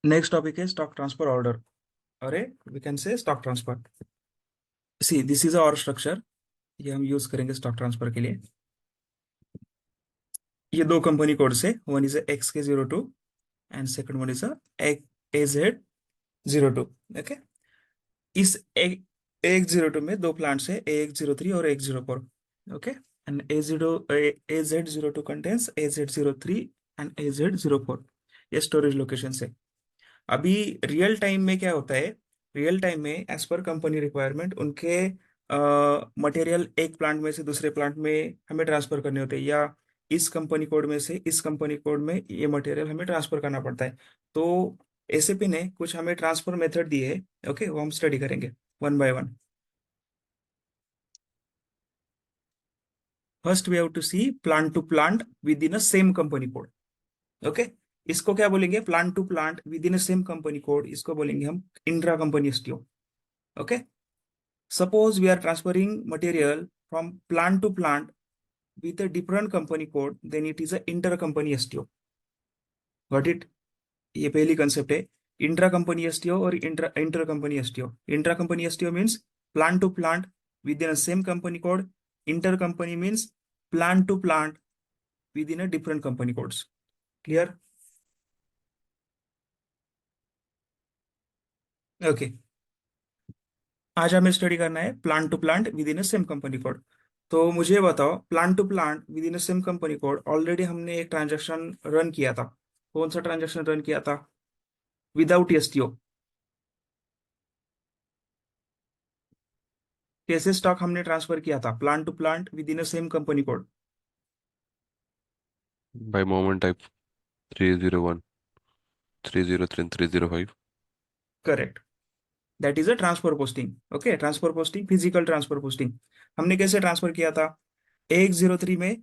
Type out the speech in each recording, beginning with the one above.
Next topic है stock transfer order. Or we can say stock transfer. See this is our structure. ये हम use करेंगे stock transfer के लिए। ये दो कंपनी कोड से, one is XK02 and second one is AZ02। Okay. इस AX02 में दो प्लांट्स है, AX03 और AX04। Okay. And AZ02 contains AZ03 and AZ04। ये स्टोरेज लोकेशन है। अभी रियल टाइम में क्या होता है, रियल टाइम में एज पर कंपनी रिक्वायरमेंट उनके मटेरियल एक प्लांट में से दूसरे प्लांट में हमें ट्रांसफर करने होते हैं, या इस कंपनी कोड में से इस कंपनी कोड में ये मटेरियल हमें ट्रांसफर करना पड़ता है। तो एसएपी ने कुछ हमें ट्रांसफर मेथड दिए है। ओके, वो हम स्टडी करेंगे one by one. First we have to see plant to plant within a same company code. Okay. इसको क्या बोलेंगे? Plant to plant within a same company code, इसको बोलेंगे हम intra company STO. Okay. Suppose we are transferring material from plant to plant with a different company code, then it is a intercompany STO. Got it? ये पहली concept है, intra company STO और inter company STO. Intra company STO means plant to plant within a same company code. Inter company means plant to plant within a different company codes. Clear? Okay. आज हमें study करना है plant to plant within a same company code. तो मुझे बताओ, plant to plant within a same company code already हमने एक transaction run किया था। कौन सा ट्रांजैक्शन रन किया था? Without STO. कैसे स्टॉक हमने ट्रांसफर किया था plant to plant within a same company code? by moment type 301, 303 and 305. Correct. That is a transfer posting. Okay, transfer posting, physical transfer posting. हमने कैसे transfer किया था? 103 में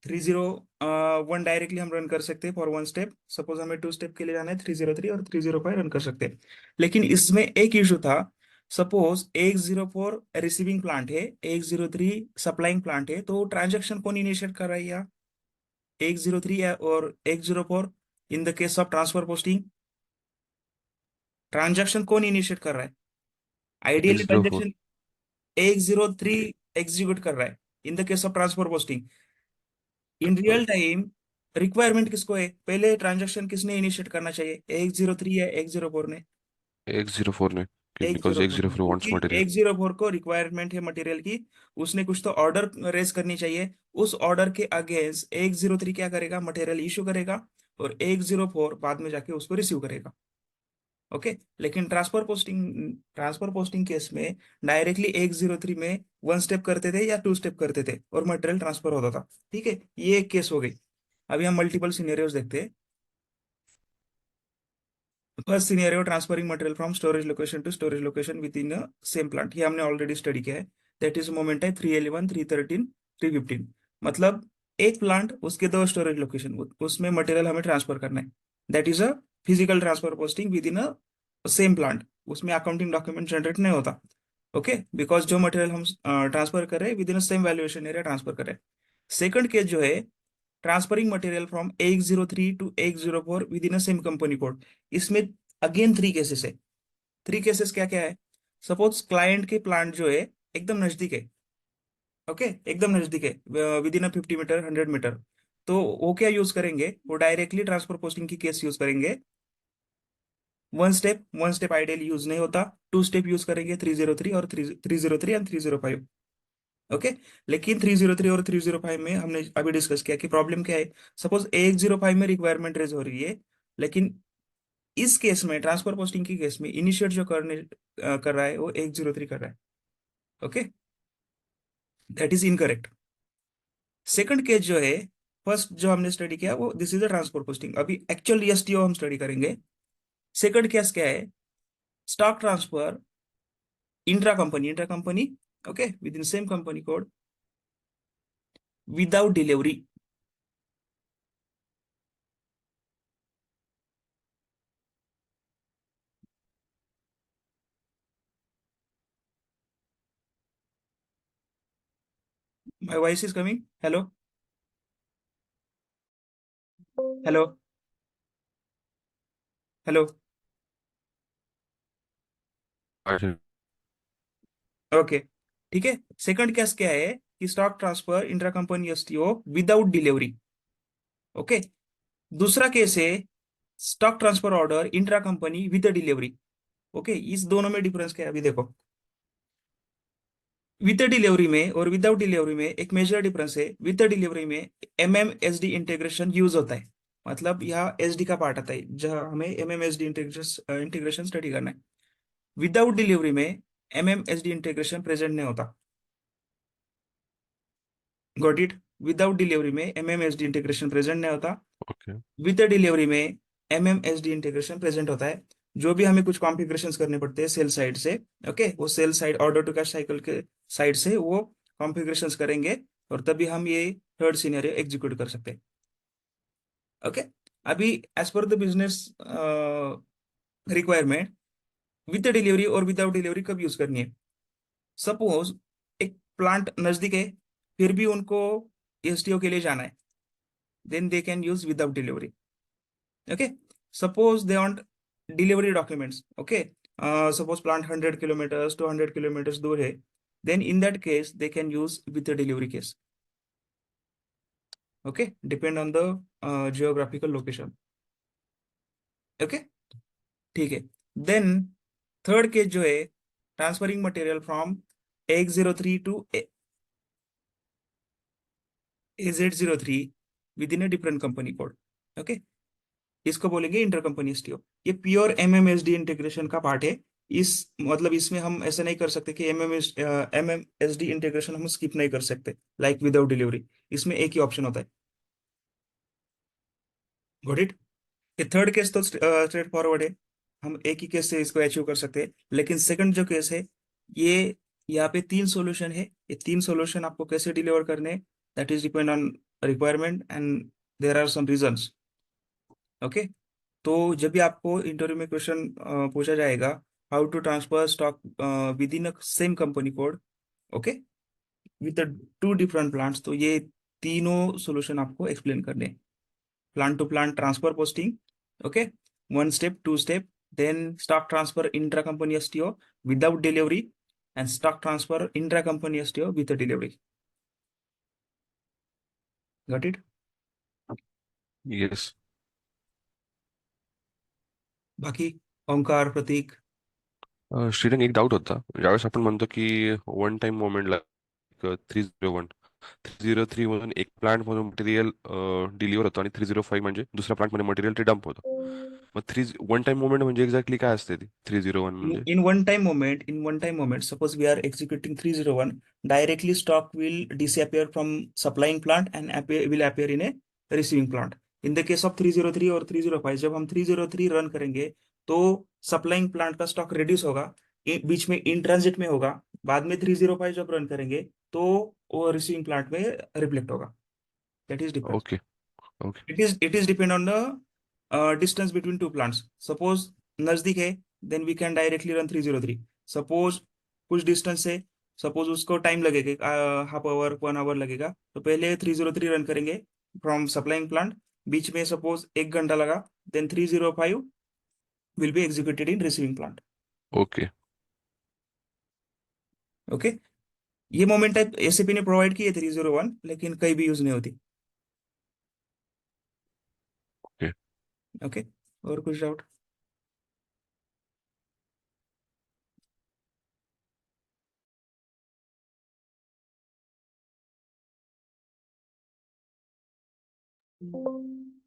301 डायरेक्टली हम रन कर सकते हैं फॉर वन स्टेप। सपोज हमें टू स्टेप के लिए जाना है, 303 और 305 रन कर सकते हैं। लेकिन इसमें एक इशू था। सपोज 104 रिसीविंग प्लांट है, 103 सप्लाइंग प्लांट है, तो ट्रांजेक्शन कौन इनिशिएट कर रहा है? या 103 है और 104? In the case of transfer posting transaction कौन इनिशिएट कर रहा है? आइडियली 804. ट्रांजेक्शन 103 एग्जीक्यूट कर रहा है in the case of transfer posting. In real time requirement किसको है? पहले ट्रांजैक्शन किसने इनिशिएट करना चाहिए? 103 या 104 ने? 804 ने, एक because जीरो फोर ने, 804 wants क्योंकि material. 104 को रिक्वायरमेंट है मटेरियल की। उसने कुछ तो ऑर्डर रेस करनी चाहिए। उस ऑर्डर के अगेंस्ट 103 क्या करेगा? मटेरियल इशू करेगा। और 104 बाद में जाके उसको रिसीव करेगा। ओके। लेकिन ट्रांसफर पोस्टिंग केस में डायरेक्टली 103 में वन स्टेप करते थे या टू स्टेप करते थे और मटेरियल ट्रांसफर होता था। ठीक है, ये एक केस हो गई। अभी हम मल्टीपल सिनेरियोज देखते हैं। First scenario, transferring material from storage location to storage location within same plant. ये हमने ऑलरेडी स्टडी किया है। दैट इज मोमेंट है 311, 313, 315। मतलब एक प्लांट, उसके दो स्टोरेज लोकेशन, उसमें मटेरियल हमें ट्रांसफर करना है। That is a physical transfer posting within a same plant. उसमें अकाउंटिंग डॉक्यूमेंट जनरेट नहीं होता। ओके, बिकॉज जो मटेरियल हम ट्रांसफर कर रहे हैं within same valuation area transfer कर रहे हैं। सेकंड केस जो है, transferring material from 103 to 104 within same company code. इसमें अगेन थ्री केसेस है। थ्री केसेस क्या क्या है? सपोज क्लाइंट के प्लांट जो है एकदम नजदीक है। ओके, एकदम नजदीक है, विद इन 50 मीटर, 100 मीटर। तो वो क्या यूज करेंगे? वो डायरेक्टली ट्रांसफर पोस्टिंग की केस यूज करेंगे। वन स्टेप आइडियली यूज नहीं होता। टू स्टेप यूज करेंगे, 303 और 303 एंड 305। ओके। लेकिन 303 और 305 में हमने अभी डिस्कस किया कि प्रॉब्लम क्या है। सपोज 105 में रिक्वायरमेंट रेज हो रही है, लेकिन इस केस में, ट्रांसफर पोस्टिंग की केस में, इनिशिएट जो कर रहा है वो 103 कर रहा है। Okay, that is incorrect. Second case जो है, फर्स्ट जो हमने स्टडी किया वो this is a transfer posting. अभी एक्चुअल एसटीओ हम स्टडी करेंगे। सेकंड केस क्या है? Stock transfer intra company. Okay, with in same company code without delivery. My voice is coming? Hello? Hello? Hello. अच्छा। ओके, ठीक है। सेकंड केस क्या है कि stock transfer intra company STO without delivery. Okay. दूसरा case है stock transfer order intra company with delivery. Okay, इस दोनों में डिफरेंस क्या है अभी देखो। विद डिलीवरी में और विदाउट डिलीवरी में एक मेजर डिफरेंस है। विद डिलीवरी में एमएमएसडी इंटीग्रेशन यूज होता है, मतलब यहाँ एसडी का पार्ट आता है जहाँ हमें एमएमएसडी इंटीग्रेशन इंटीग्रेशन स्टडी करना है। विदाउट डिलीवरी में एमएमएसडी इंटीग्रेशन प्रेजेंट नहीं होता। Got it. विदाउट डिलीवरी में एमएमएसडी इंटीग्रेशन प्रेजेंट नहीं होता। ओके। विद डिलीवरी में एमएमएसडी इंटीग्रेशन प्रेजेंट होता है। जो भी हमें कुछ कॉन्फ़िगरेशंस करने पड़ते हैं सेल साइड से, ओके, वो sale side order to cash cycle के साइड से वो कॉन्फ़िगरेशंस करेंगे, और तभी हम ये थर्ड सिनेरियो एग्जीक्यूट कर सकते हैं। ओके। अभी as per the business requirement, with delivery और विदाउट डिलीवरी कब यूज करनी है। सपोज एक प्लांट नजदीक है, फिर भी उनको एसटीओ के लिए जाना है, then they can use without delivery. Okay. Suppose they want delivery documents. Okay. Suppose plant 100 kilometers 200 kilometers दूर है, then in that case they can use with the delivery case. Okay, depend on the geographical location. Okay, ठीक है। Then third case जो है, transferring material from X03 to AZ03 within a different company code. Okay, इसको बोलेंगे inter company STO. ये pure एमएमएसडी integration का part है। इस मतलब इसमें हम ऐसे नहीं कर सकते कि एमएमएसडी इंटीग्रेशन हम स्किप नहीं कर सकते, लाइक विदाउट डिलीवरी। इसमें एक ही ऑप्शन होता है। Got it. ये थर्ड केस तो स्ट्रेट फॉरवर्ड है, हम एक ही केस से इसको अचीव कर सकते हैं। लेकिन सेकंड जो केस है, ये यहाँ पे तीन सॉल्यूशन है। ये तीन सॉल्यूशन आपको कैसे डिलीवर करने, that is depend on requirement and there are some reasons. Okay. तो जब भी आपको इंटरव्यू में क्वेश्चन पूछा जाएगा, how to transfer stock within a same company code, okay, with two different plants, तो ये तीनों सॉल्यूशन आपको एक्सप्लेन करने हैं। Plant to plant transfer posting, okay, one step two step, then stock transfer intra company STO without delivery, and stock transfer intra company STO with delivery. Got it. Yes. बाकी ओंकार प्रतीक। श्रीरंग, एक doubt होता ज्यावेळेस आपण म्हणतो की one time moment like 301 303 मधून एक plant मधून मटेरियल डिलिव्हर होतं आणि 305 म्हणजे दुसऱ्या प्लांट मध्ये मटेरियल ते डंप होतं. मग थ्री वन टाइम मोमेंट म्हणजे एक्झॅक्टली काय असते ती 301 म्हणजे? In one time moment, suppose we are executing 301, directly stock will disappear from supplying plant and will appear in a receiving plant. In the case of 303 और 305, जब हम 303 run करेंगे तो सप्लाइंग प्लांट का स्टॉक रिड्यूस होगा, बीच में in transit में होगा। बाद में 305 जब रन करेंगे तो वो रिसीविंग प्लांट में रिफ्लेक्ट होगा। That is difference. Okay. Okay. It is depend on the distance between two plants. Suppose नजदीक है, then we can directly run 303. Suppose कुछ डिस्टेंस है, सपोज उसको टाइम लगेगा, हाफ आवर 1 आवर लगेगा, तो पहले 303 रन करेंगे फ्रॉम सप्लाइंग प्लांट, बीच में सपोज 1 घंटा लगा, then 305 will be executed in receiving plant. Okay. Okay. ये मोमेंट टाइप एसएपी ने प्रोवाइड की है 301, लेकिन कहीं भी यूज नहीं होती। ओके. ओके, और कुछ doubt.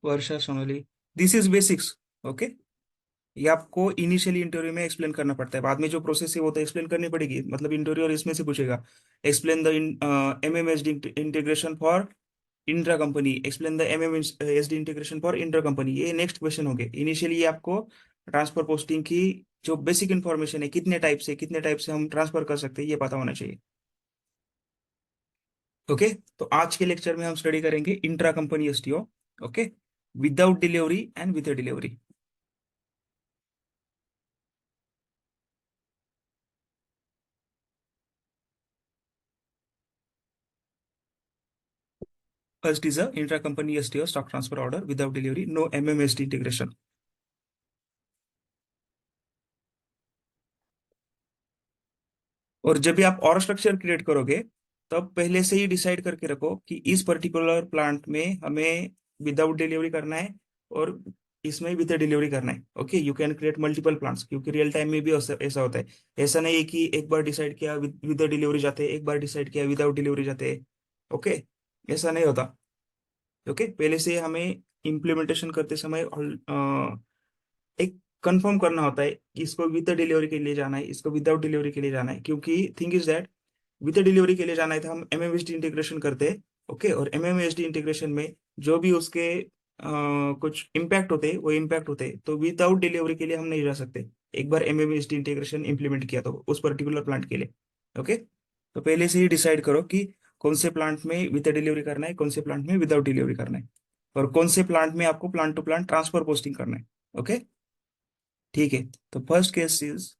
Varsha Sonali, this is basics. Okay, ये आपको इनिशियली इंटरव्यू में एक्सप्लेन करना पड़ता है, बाद में जो प्रोसेस है वो तो एक्सप्लेन करनी पड़ेगी, मतलब इंटरव्यू और इसमें से पूछेगा explain the MMSD integration for intra company, explain the MMSD integration for intra company, ये नेक्स्ट क्वेश्चन हो गए। इनिशियली ये आपको ट्रांसफर पोस्टिंग की जो बेसिक इंफॉर्मेशन है, कितने टाइप से हम ट्रांसफर कर सकते हैं, ये पता होना चाहिए। ओके, तो आज के लेक्चर में हम स्टडी करेंगे intra company STO. Okay, without delivery and with delivery. First is a intra-company STO, stock transfer order without delivery, no MMSD integration. और जब भी आप और स्ट्रक्चर क्रिएट करोगे तब पहले से ही डिसाइड करके रखो कि इस पर्टिकुलर प्लांट में हमें विदाउट डिलीवरी करना है और इसमें विद डिलीवरी करना है। Okay, you can create multiple plants, क्योंकि रियल टाइम में भी ऐसा होता है। ऐसा नहीं है कि एक बार डिसाइड किया विद डिलीवरी जाते हैं, एक बार डिसाइड किया विदाउट डिलीवरी जाते हैं। ओके, ऐसा नहीं होता। ओके, पहले से हमें इम्प्लीमेंटेशन करते समय एक कंफर्म करना होता है कि इसको विद डिलीवरी के लिए जाना है, इसको विदाउट डिलीवरी के लिए जाना है। क्योंकि thing is that with delivery के लिए जाना है तो हम एमएमएसडी इंटीग्रेशन करते हैं। ओके, और एमएमएसडी इंटीग्रेशन में जो भी उसके कुछ इम्पैक्ट होते हैं वो इम्पैक्ट होते हैं, तो विदाउट डिलीवरी के लिए हम नहीं जा सकते एक बार एमएमएसडी इंटीग्रेशन इंप्लीमेंट किया तो उस पर्टिकुलर प्लांट के लिए। ओके, तो पहले से ही डिसाइड करो कि कौन से प्लांट में विद डिलीवरी करना है, कौन से प्लांट में विदाउट डिलीवरी करना है, और कौन से प्लांट में आपको plant to plant transfer posting करना है। ओके, ठीक है। तो first case is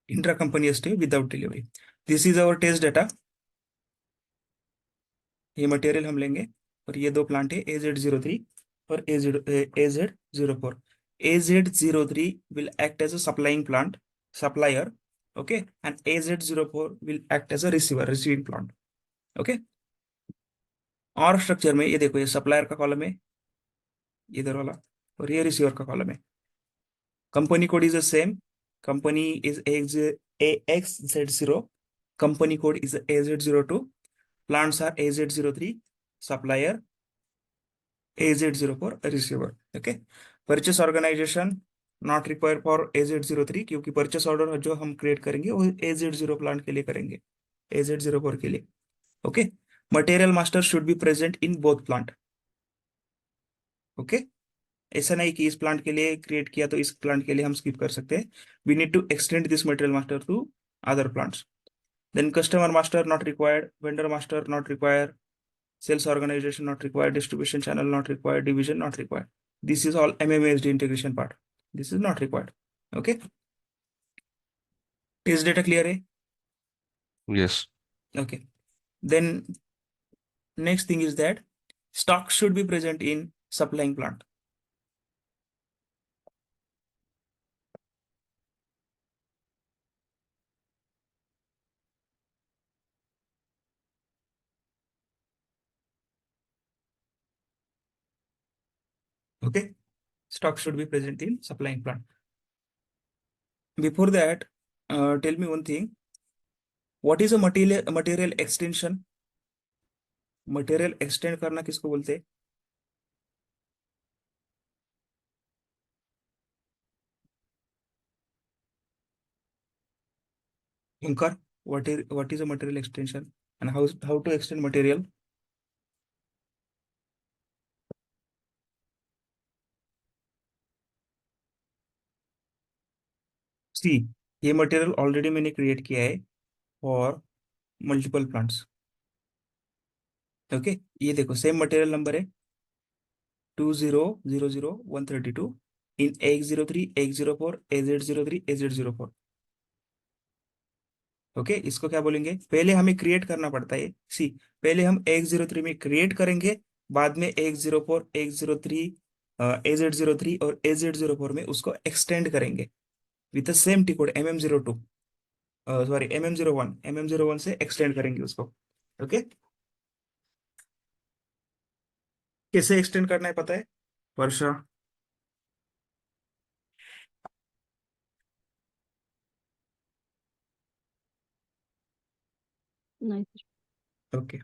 intra company stay without delivery. This is our test data. ये मटेरियल हम लेंगे और ये दो प्लांट है AZ03 और AZ04। AZ03 will act as a supplying plant supplier, okay, and AZ04 will act as a receiver receiving plant। okay, और structure में ये देखो, ये सप्लायर का कॉलम है इधर वाला, और ये रिसीवर का कॉलम है। Company code is the same, company is AXZ0, company code is AZ02, plants are AZ03, supplier AZ04, receiver। okay, purchase organization not require for AZ03, क्योंकि परचेस ऑर्डर जो हम क्रिएट करेंगे वो AZ0 प्लांट के लिए करेंगे, AZ04 के लिए। Okay, material master should be present in both plant. Okay, ऐसा नहीं कि इस प्लांट के लिए क्रिएट किया तो इस प्लांट के लिए हम स्किप कर सकते हैं। We need to extend this material master to other plants. Then customer master not required, vendor master not required, sales organization not required, distribution channel not required, division not required. This is all MMSD integration part. This is not required. Okay, is data clear है? Yes. Okay, then next thing is that stock should be present in supplying plant। Okay, stock should be present in supplying plant। Before that, tell me one thing, what is a material extension? Material extend करना किसको बोलते हैं? ओंकार, what is a material extension and how to extend material? सी, ये material already मैंने create किया है for multiple plants. Okay, ये देखो सेम मटेरियल नंबर है 2000132 इन AX03, AX04, AZ03, AZ04। Okay, इसको क्या बोलेंगे? पहले हमें क्रिएट करना पड़ता है। सी, पहले हम AX03 में क्रिएट करेंगे, बाद में AX04, AX03, AZ03 और AZ04 में उसको एक्सटेंड करेंगे with the same T code MM02, sorry MM01 से एक्सटेंड करेंगे उसको। ओके, कैसे एक्सटेंड करना है पता है वर्षा? नहीं। Okay,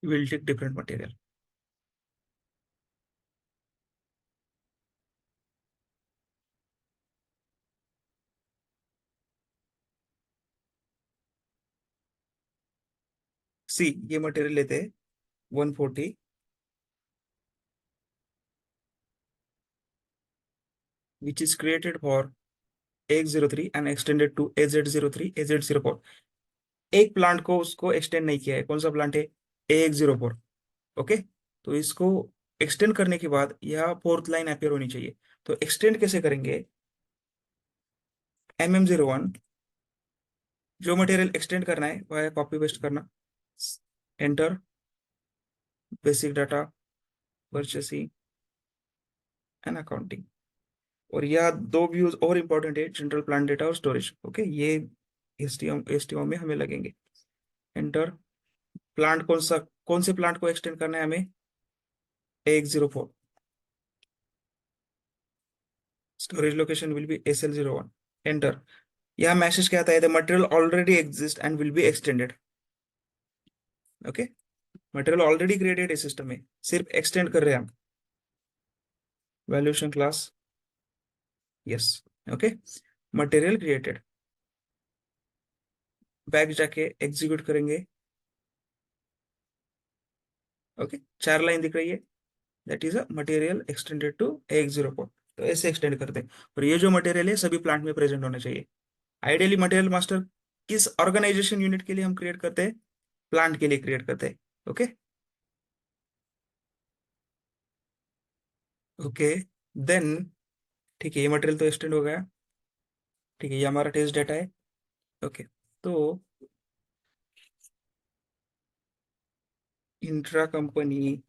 will take different material. See, ये मटेरियल लेते हैं 140, which is created for AX03 and extended to AZ03, AZ04। एक प्लांट को उसको एक्सटेंड नहीं किया है, कौन सा प्लांट है? AX04। ओके, तो इसको एक्सटेंड करने के बाद यह फोर्थ लाइन अपेयर होनी चाहिए। तो एक्सटेंड कैसे करेंगे? MM01, जो मटेरियल एक्सटेंड करना है वह कॉपी पेस्ट करना, enter, basic data, purchasing and accounting. और यह दो व्यूज और इंपॉर्टेंट है, जनरल प्लान डेटा और स्टोरेज। ओके, ये एसटीओ में हमें लगेंगे। एंटर। प्लांट कौन से प्लांट को एक्सटेंड करना है हमें? AX04। Storage location will be SL01। Enter. यहाँ मैसेज क्या आता है? The material already exist and will be extended. Okay, material already created है सिस्टम में, सिर्फ एक्सटेंड कर रहे हैं हम। Valuation class, yes. Okay, material created. Back जाके एग्जीक्यूट करेंगे। ओके, 4 लाइन दिख रही है। That is a material extended to AX04। तो ऐसे एक्सटेंड करते हैं। और ये जो मटेरियल है सभी प्लांट में प्रेजेंट होना चाहिए। आइडियली मटेरियल मास्टर किस ऑर्गेनाइजेशन यूनिट के लिए हम क्रिएट करते हैं? प्लांट के लिए क्रिएट करते हैं। ओके ओके, देन ठीक है, ये मटेरियल तो एक्सटेंड हो गया। ठीक है, ये हमारा टेस्ट डाटा है। ओके, तो intra company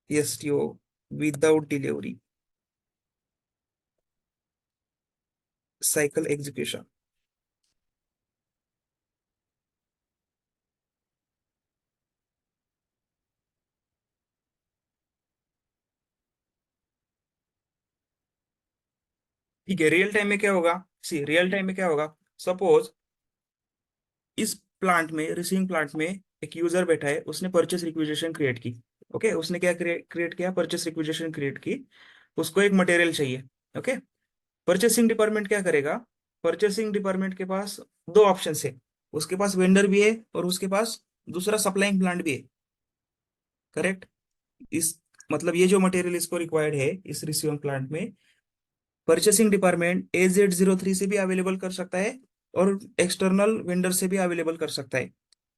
STO without delivery cycle execution. ठीक है, रियल टाइम में क्या होगा? सी रियल टाइम में क्या होगा? सपोज इस प्लांट में, रिसीविंग प्लांट में एक यूजर बैठा है, उसने परचेस रिक्विजिशन क्रिएट की। ओके, उसने क्या क्रिएट किया? परचेस रिक्विजिशन क्रिएट की। उसको एक मटेरियल चाहिए। ओके, परचेसिंग डिपार्टमेंट क्या करेगा? परचेसिंग डिपार्टमेंट के पास दो ऑप्शन है। उसके पास वेंडर भी है और उसके पास दूसरा सप्लाइंग प्लांट भी है। करेक्ट? इस मतलब ये जो मटेरियल इसको रिक्वायर्ड है इस रिसीविंग प्लांट में, परचेसिंग डिपार्टमेंट AZ03 से भी अवेलेबल कर सकता है और एक्सटर्नल वेंडर से भी अवेलेबल कर सकता है।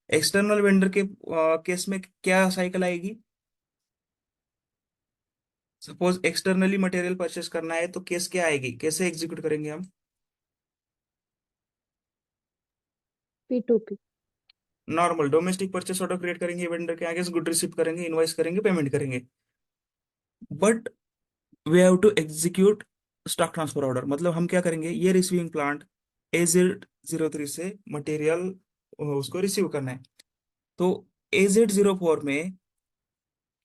एक्सटर्नल वेंडर के केस में क्या साइकिल आएगी? सपोज एक्सटर्नली मटेरियल परचेस करना है तो केस क्या आएगी? कैसे एग्जीक्यूट करेंगे हम? P2P। Normal domestic purchase order create करेंगे, वेंडर के आगे गुड रिसीव करेंगे, इनवाइस करेंगे, पेमेंट करेंगे। But we have to execute stock transfer order. मतलब हम क्या करेंगे? ये रिसीविंग प्लांट AZ03 से मटेरियल उसको रिसीव करना है। तो AZ04 में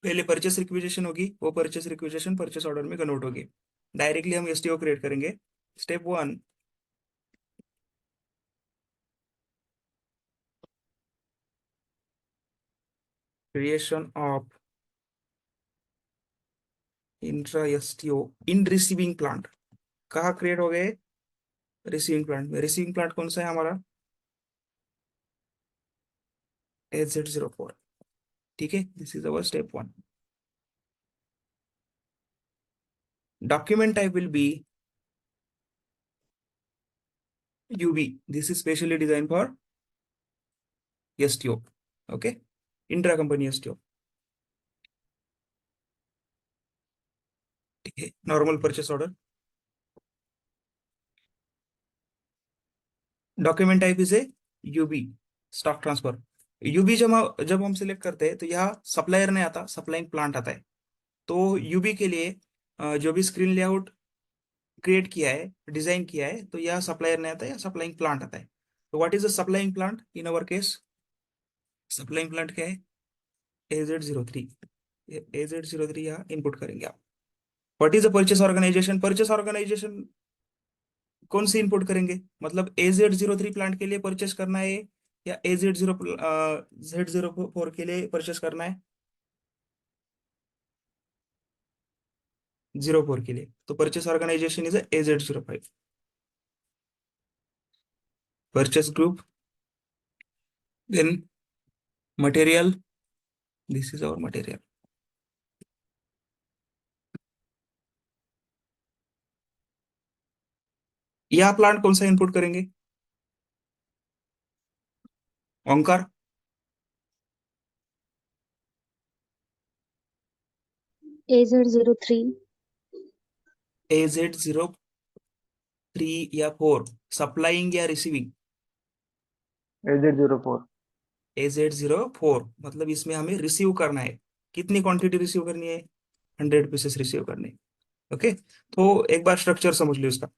पहले परचेस रिक्विजिशन होगी, वो परचेस रिक्विजिशन परचेस ऑर्डर में कन्वर्ट होगी। डायरेक्टली हम STO क्रिएट करेंगे। Step 1, creation of intra STO in receiving plant. कहाँ क्रिएट हो गए? रिसीविंग प्लांट में। रिसीविंग प्लांट कौन सा है हमारा? AZ04। ठीक है, this is our step 1। Document type will be UV। This is specially design for STO। Okay, intra company STO। ठीक है, normal purchase order. Document type is a UV, stock transfer. UV जब हम select करते हैं तो यहाँ supplier नहीं आता, सप्लाइंग प्लांट आता है। तो UV के लिए जो भी स्क्रीन लेआउट क्रिएट किया है, डिजाइन किया है, तो यहाँ सप्लायर नहीं आता है, यहाँ सप्लाइंग प्लांट आता है। तो what is the supplying plant in our case? Supplying plant क्या है? AZ03। AZ03 यहाँ इनपुट करेंगे आप। What is the purchase organization? Purchase organization कौन सी इनपुट करेंगे? मतलब AZ03 प्लांट के लिए परचेस करना है या Z04 के लिए परचेस करना है? 04 के लिए। तो purchase organization is AZ05। Purchase group, then material, this is our material. यह प्लांट कौन सा इनपुट करेंगे? ओंकार। AZ03। AZ03 या 4, सप्लाइंग या रिसीविंग? AZ04। AZ04 मतलब इसमें हमें रिसीव करना है। कितनी क्वांटिटी रिसीव करनी है? 100 पीसेस रिसीव करनी है। ओके, तो एक बार स्ट्रक्चर समझ लो इसका।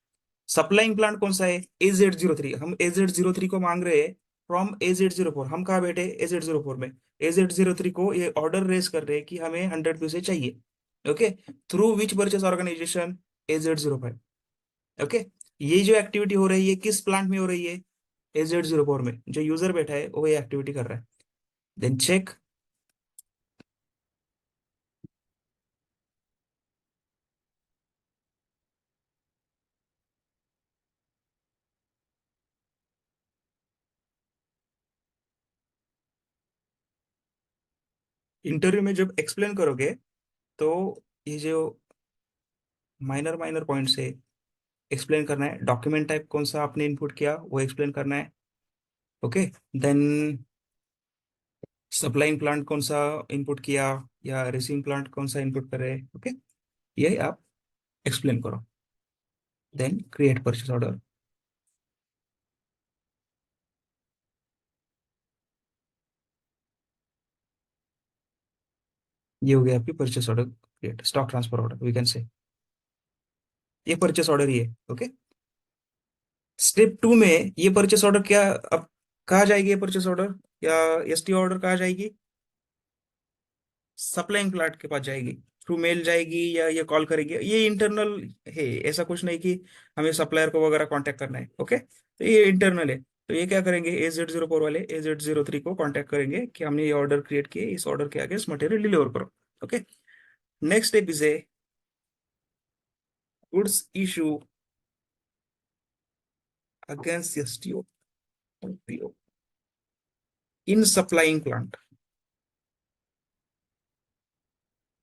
सप्लाइंग प्लांट कौन सा है? AZ03। हम AZ03 को मांग रहे हैं फ्रॉम AZ04। हम कहाँ बैठे? AZ04 में। AZ03 को ये ऑर्डर रेस कर रहे हैं कि हमें 100 पीसेस चाहिए। Okay, through which purchase organization? AZ05। Okay, ये जो एक्टिविटी हो रही है किस प्लांट में हो रही है? AZ04 में। जो यूजर बैठा है वो ये एक्टिविटी कर रहा है। Then check. इंटरव्यू में जब एक्सप्लेन करोगे तो ये जो माइनर माइनर पॉइंट्स है एक्सप्लेन करना है। डॉक्यूमेंट टाइप कौन सा आपने इनपुट किया वो एक्सप्लेन करना है। ओके, देन सप्लाइंग प्लांट कौन सा इनपुट किया या रिसीविंग प्लांट कौन सा इनपुट करे। ओके, ये आप एक्सप्लेन करो। देन क्रिएट परचेस ऑर्डर। ये हो गया आपकी purchase order create. Stock transfer order we can say. ये परचेस ऑर्डर ही है। ओके, स्टेप 2 में ये परचेस ऑर्डर क्या अब कहाँ जाएगी? ये परचेस ऑर्डर या STO ऑर्डर कहाँ जाएगी? सप्लाइंग प्लांट के पास जाएगी। थ्रू मेल जाएगी या ये कॉल करेगी? ये इंटरनल है, ऐसा कुछ नहीं कि हमें सप्लायर को वगैरह कांटेक्ट करना है। ओके, तो ये इंटरनल है। तो ये क्या करेंगे? AZ04 वाले AZ03 को कांटेक्ट करेंगे कि हमने ये ऑर्डर क्रिएट किए, इस ऑर्डर के आगे इस मटेरियल डिलीवर करो। Okay, next step is a goods issue against STO PO in supplying plant.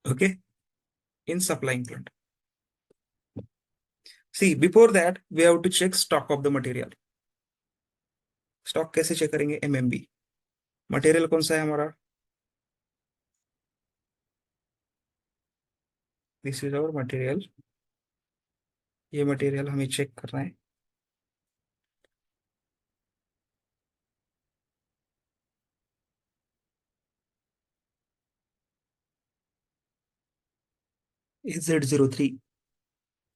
Okay, in supplying plant. See before that we have to check stock of the material. Stock कैसे check करेंगे? MMB। Material कौन सा है हमारा? This is our material. ये material हमें check करना है। AZ03।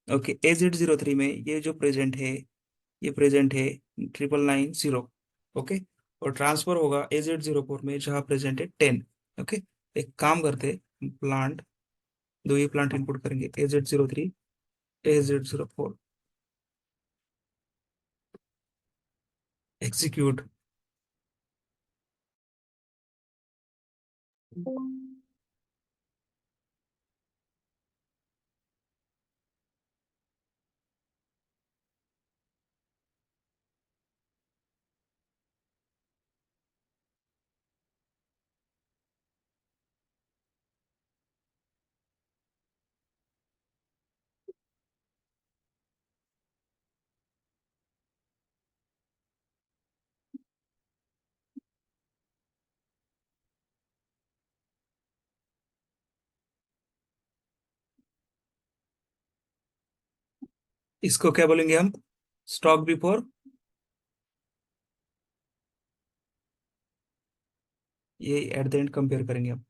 ओके, AZ03 में ये जो प्रेजेंट है, ये प्रेजेंट है 9990। ओके, और ट्रांसफर होगा AZ04 में जहाँ प्रेजेंट है 10। ओके, एक काम करते, प्लांट दो ही प्लांट इनपुट करेंगे, AZ03 AZ04। एग्जीक्यूट। इसको क्या बोलेंगे हम? Stock before. ये एट द एंड कंपेयर करेंगे हम।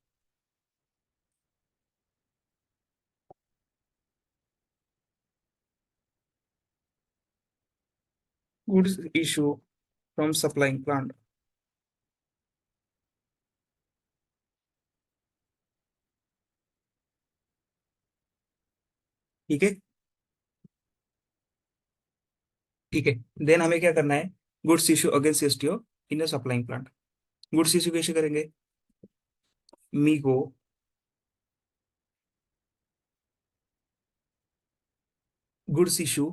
Goods issue from supplying plant. ठीक है, ठीक है। देन हमें क्या करना है? Goods issue against STO in supplying plant. Goods issue कैसे करेंगे? मी को goods issue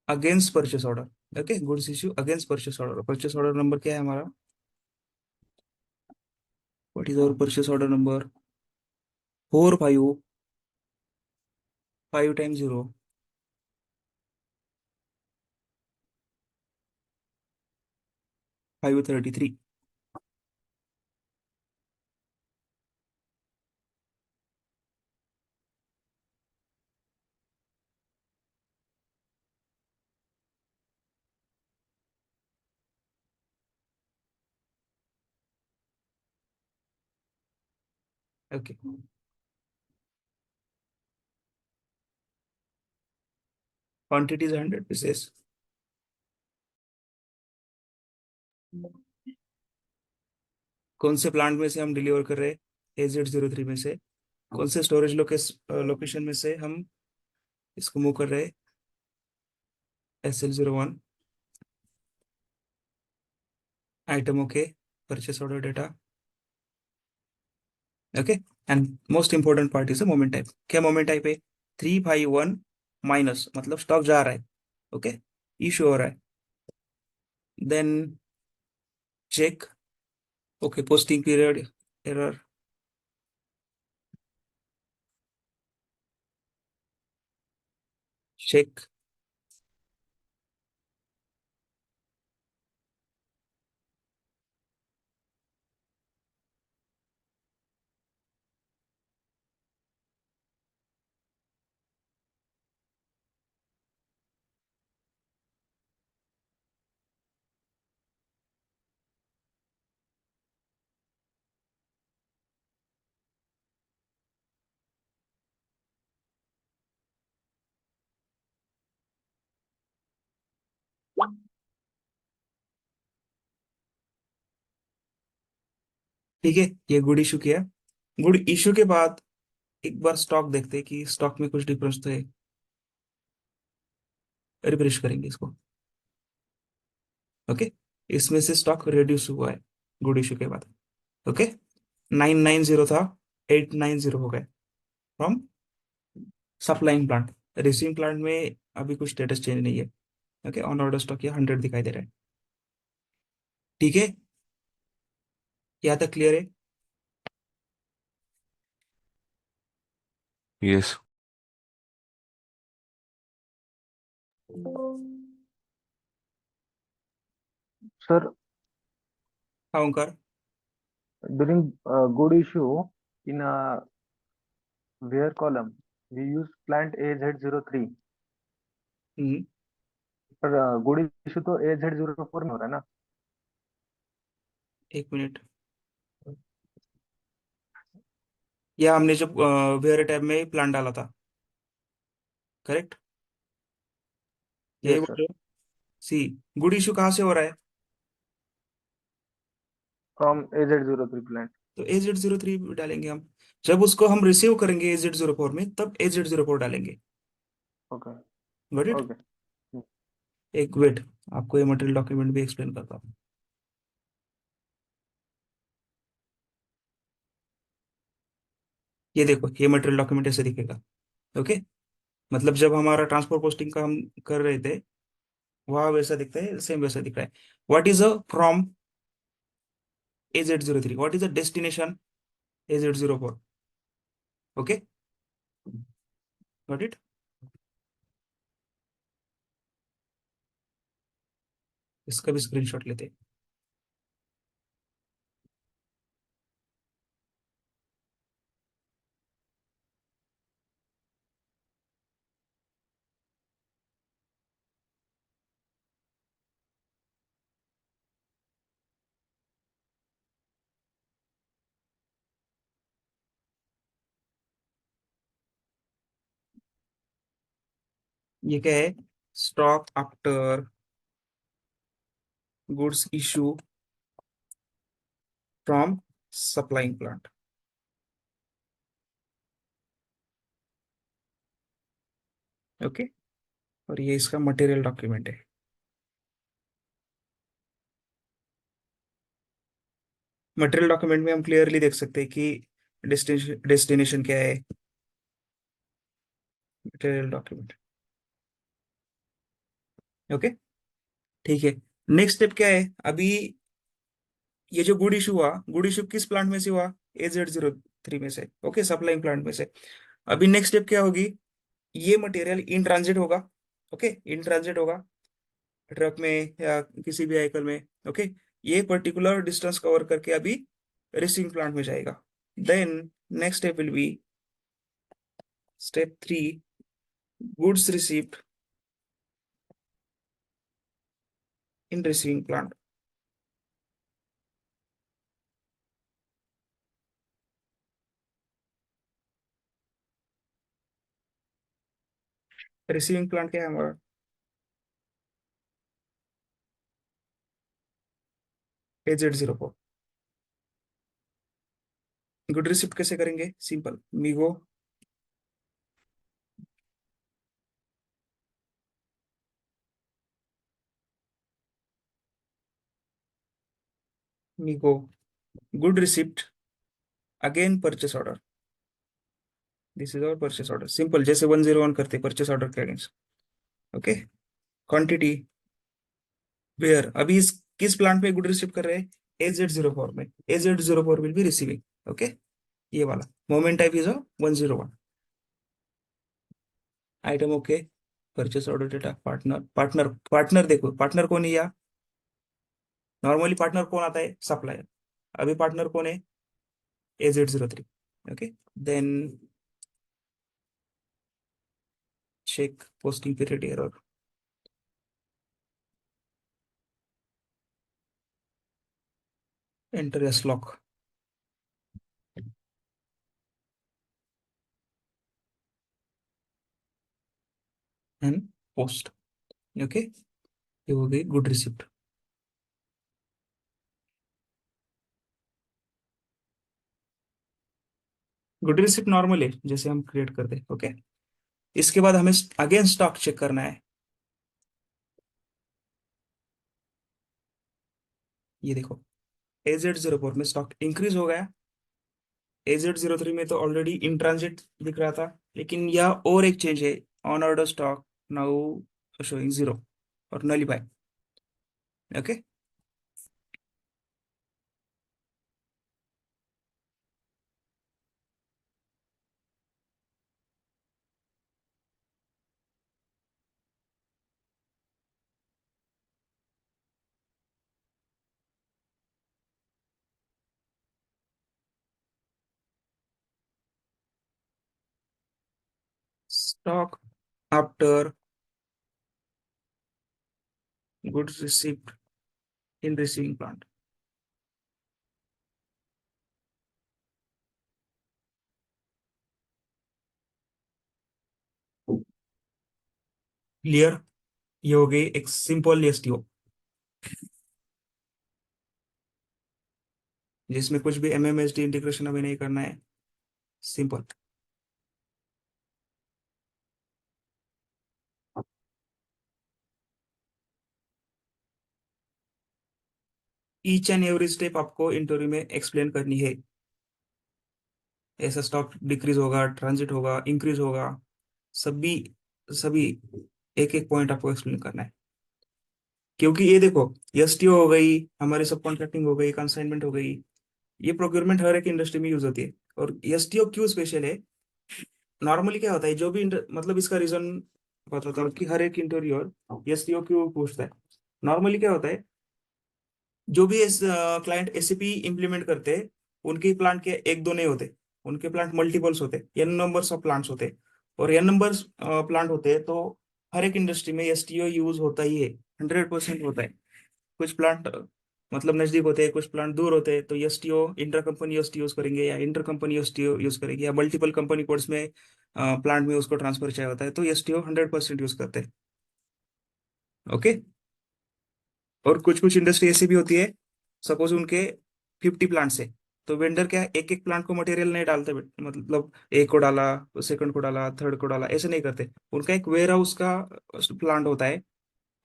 against purchase order. Okay, goods issue against purchase order. Purchase order number क्या है हमारा? What is our purchase order number? 45 5 times 0 533। Okay. Quantity is 100 pieces. कौन से plant में से हम डिलीवर कर रहे हैं? AZ03 में से। कौन से स्टोरेज लोकेशन में से हम इसको मूव कर रहे हैं? SL01। Item okay. Purchase order data okay. And most important part is moment type. क्या मोमेंट टाइप है? 351 माइनस, मतलब स्टॉक जा रहा है। ओके, इशू हो रहा है। Then check. Okay, posting period error. Check. ठीक है, ये गुड इशू किया। गुड इशू के बाद एक बार स्टॉक देखते हैं कि स्टॉक में कुछ डिफरेंस तो है। रिफ्रेश करेंगे इसको। ओके, इसमें से स्टॉक रिड्यूस हुआ है गुड इशू के बाद। ओके, 990 था, 890 हो गए from supplying plant. Receiving plant में अभी कुछ स्टेटस चेंज नहीं है। ओके, ऑन ऑर्डर स्टॉक ये 100 दिखाई दे रहा है। ठीक है, यहाँ तक क्लियर है? यस Sir, हाँ ओंकार। during good issue in a where column, we use plant AZ03, हम्म, पर good issue तो AZ04 में हो रहा है ना? एक मिनट। या हमने जब वेयर टैब में प्लान डाला था, करेक्ट? यही Yes बोल sir. रहे हो? सी, गुड इशू कहाँ से हो रहा है? From AZ03 plant. तो AZ03 डालेंगे हम। जब उसको हम रिसीव करेंगे AZ04 में, तब AZ04 डालेंगे। Okay. Got it? Okay. एक वेट, आपको ये मटेरियल डॉक्यूमेंट भी एक्सप्लेन करता हूँ। ये देखो, ये मटेरियल डॉक्यूमेंट ऐसे दिखेगा। ओके, मतलब जब हमारा ट्रांसपोर्ट पोस्टिंग का हम कर रहे थे, वहाँ वैसा दिखता है, सेम वैसा दिख रहा है। What is a from AZ03? What is a destination AZ04? Okay, got it? इसका भी स्क्रीनशॉट लेते हैं। ये क्या है? Stock after goods issue from supplying plant. Okay, और ये इसका मटेरियल डॉक्यूमेंट है। मटेरियल डॉक्यूमेंट में हम क्लियरली देख सकते हैं कि डेस्टिनेशन क्या है। Material document. ओके, ठीक है। नेक्स्ट स्टेप क्या है अभी? ये जो गुड इशू हुआ, गुड इशू किस प्लांट में से हुआ? AZ03 में से। ओके, सप्लाइंग प्लांट में से। अभी नेक्स्ट स्टेप क्या होगी? ये मटेरियल इन ट्रांजिट होगा। ओके, इन ट्रांजिट होगा ट्रक में या किसी भी व्हीकल में। ओके, ये पर्टिकुलर डिस्टेंस कवर करके अभी रिसीविंग प्लांट में जाएगा। Then next step will be step 3, goods received in receiving plant. Receiving plant क्या है हमारा? AZ04। गुड रिसिप्ट कैसे करेंगे? Simple, MIGO MIGO good receipt again purchase order. This is our purchase order, simple, जैसे 101 करते purchase order के against. Okay, quantity where, अभी इस किस प्लांट में गुड रिसीव कर रहे हैं? AZ04 में। AZ04 will be receiving. Okay, ये वाला moment type is 101 item. Okay, purchase order data, partner partner partner, देखो पार्टनर कौन है? या नॉर्मली पार्टनर कौन आता है? सप्लायर। अभी पार्टनर कौन है? AZ03। Okay, then check posting period error, enter एस लॉक एंड पोस्ट। ओके, ये हो गई good receipt. Good receipt normal है जैसे हम क्रिएट करते हैं। ओके, इसके बाद हमें अगेन स्टॉक चेक करना है। ये देखो, AZ04 में स्टॉक इंक्रीज हो गया। AZ03 में तो ऑलरेडी इन ट्रांजिट दिख रहा था, लेकिन यह और एक चेंज है। On order stock now showing zero और nullify. Okay, stock after goods received in receiving plant. Clear? ये हो गई एक सिंपल एसटीओ, जिसमें कुछ भी MMSD इंटीग्रेशन हमें नहीं करना है। Simple. Each and every step आपको इंटरव्यू में एक्सप्लेन करनी है। ऐसा स्टॉक डिक्रीज होगा, ट्रांजिट होगा, इंक्रीज होगा, सभी सभी एक एक पॉइंट आपको एक्सप्लेन करना है। क्योंकि ये देखो, एसटीओ हो गई, हमारी सब कॉन्ट्रैक्टिंग हो गई, कंसाइनमेंट हो गई, ये प्रोक्योरमेंट हर एक इंडस्ट्री में यूज होती है। और एसटीओ क्यों स्पेशल है? नॉर्मली क्या होता है, जो भी मतलब इसका रीजन बताता हूँ कि हर एक इंटरव्यूअर एसटीओ क्यों पूछता है। नॉर्मली क्या होता है, जो भी इस क्लाइंट एसीपी इंप्लीमेंट करते हैं, उनके प्लांट के एक दो नहीं होते, उनके प्लांट मल्टीपल्स होते, एन नंबर्स ऑफ प्लांट्स होते। और एन नंबर्स प्लांट होते हैं, तो हर एक इंडस्ट्री में एसटीओ यूज होता ही है, 100% होता है। कुछ प्लांट मतलब नजदीक होते हैं, कुछ प्लांट दूर होते हैं, तो STO inter company STO use करेंगे, या इंटर कंपनी एसटीओ यूज करेंगे, या मल्टीपल कंपनी कोड्स में प्लांट में उसको ट्रांसफर चाहिए होता है, तो एसटीओ 100% यूज करते हैं। ओके, और कुछ कुछ इंडस्ट्री ऐसी भी होती है, सपोज उनके 50 प्लांट्स है, तो वेंडर क्या एक एक प्लांट को मटेरियल नहीं डालते, मतलब एक को डाला, सेकंड को डाला, थर्ड को डाला, ऐसे नहीं करते। उनका एक वेयर हाउस का प्लांट होता है,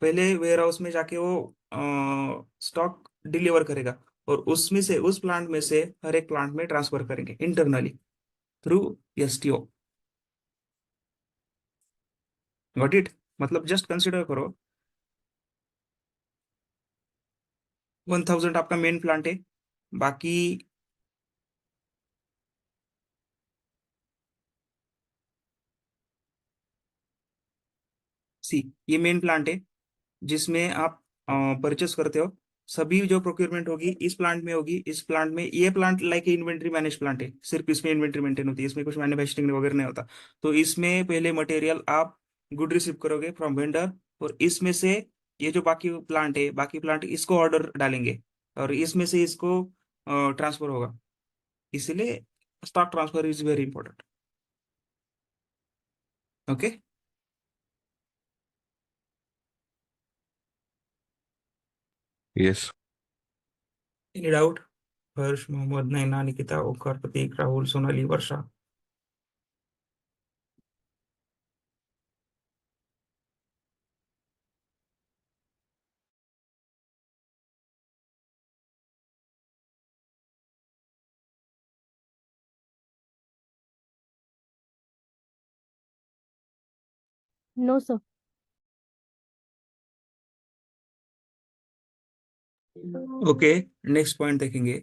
पहले वेयर हाउस में जाके वो स्टॉक डिलीवर करेगा, और उसमें से उस प्लांट में से हर एक प्लांट में ट्रांसफर करेंगे internally through STO. Got it? मतलब जस्ट कंसिडर करो, 1000 आपका मेन प्लांट है, बाकी सी, ये मेन प्लांट है जिसमें आप परचेस करते हो। सभी जो प्रोक्योरमेंट होगी इस प्लांट में होगी, इस प्लांट में, ये plant like inventory manage plant है, सिर्फ इसमें इन्वेंट्री मेंटेन होती है, इसमें कुछ मैन्युफैक्चरिंग वगैरह नहीं होता। तो इसमें पहले मटेरियल आप गुड रिसीव करोगे फ्रॉम वेंडर, और इसमें से ये जो बाकी प्लांट है, बाकी प्लांट इसको ऑर्डर डालेंगे, और इसमें से इसको ट्रांसफर होगा। इसलिए stock transfer is very important. Okay, yes. Any doubt? Harsh, Mohammad, Naina, Nikita, Omkar, Prateek, Rahul, Sonali, Varsha. No sir. Okay, next point देखेंगे।